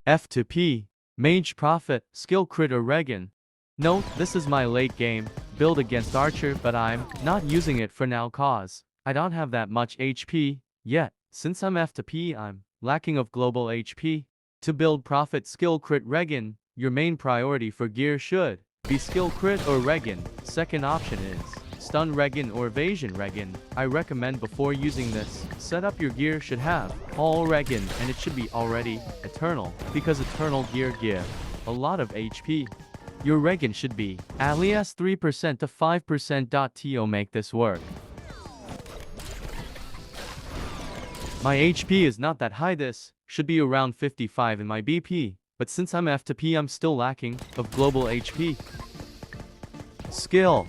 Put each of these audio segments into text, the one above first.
F2P Mage Prophet Skill Crit or REGEN. Note, this is my late game build against Archer, but I'm not using it for now cause I don't have that much HP yet. Since I'm F2P, I'm lacking of global HP. To build Prophet Skill Crit REGEN, your main priority for gear should be Skill Crit or REGEN. Second option is Stun REGEN or Evasion REGEN. I recommend before using this, set up your gear should have all REGEN and it should be already Eternal, because Eternal gear give a lot of HP. Your REGEN should be at least 3% to 5%. To make this work. My HP is not that high, this should be around 55 in my BP, but since I'm F2P I'm still lacking of global HP. Skill.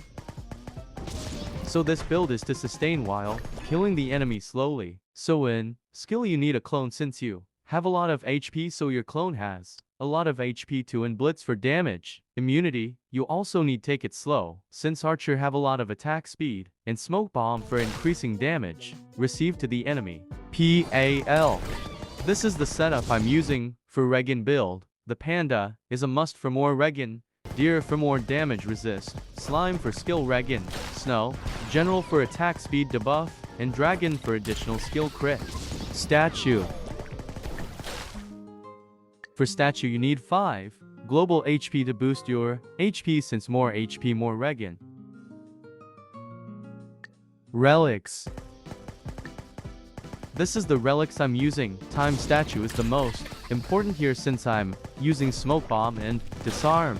So this build is to sustain while killing the enemy slowly. So in skill you need a clone since you have a lot of HP, so your clone has a lot of HP too, and blitz for damage. Immunity, you also need take it slow, since Archer have a lot of attack speed, and smoke bomb for increasing damage received to the enemy. PAL. This is the setup I'm using for REGEN build. The panda is a must for more REGEN, deer for more damage resist, slime for skill REGEN, snow, general for attack speed debuff, and dragon for additional skill crit. Statue. For statue you need 5 global HP to boost your HP, since more HP more REGEN. Relics. This is the relics I'm using. Time statue is the most important here since I'm using smoke bomb and disarm.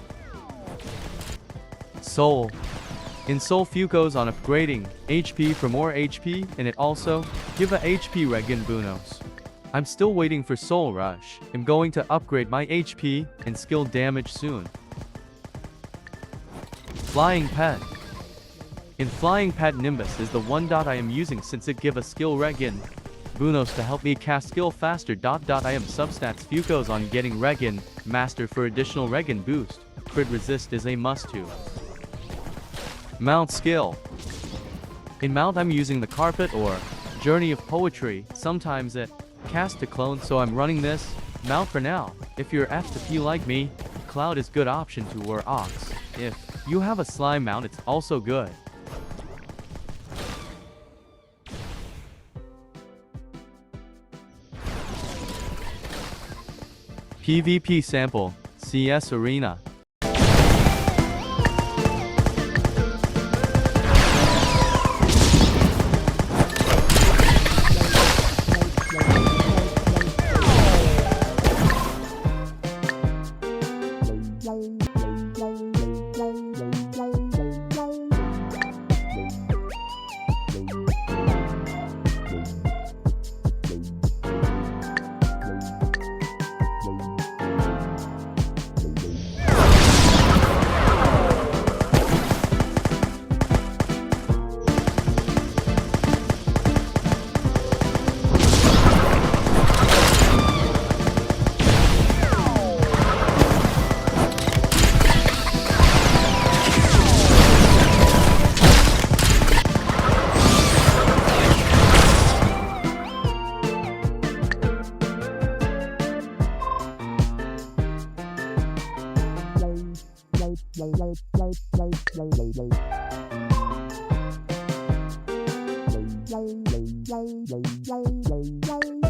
Soul. In Soul few goes on upgrading HP for more HP, and it also give a HP REGEN bonus. I'm still waiting for Soul Rush. I'm going to upgrade my HP and skill damage soon. Flying Pet. In Flying Pet Nimbus is the one I am using since it give a skill REGEN bonus to help me cast skill faster. I am substats few goes on getting REGEN Master for additional REGEN boost. Crit resist is a must too. Mount skill. In Mount I'm using the Carpet or Journey of Poetry. Sometimes it cast to clone, so I'm running this Mount for now. If you're F2P like me, Cloud is good option to, or Ox. If you have a slime mount it's also good. PvP sample, CS Arena. Lay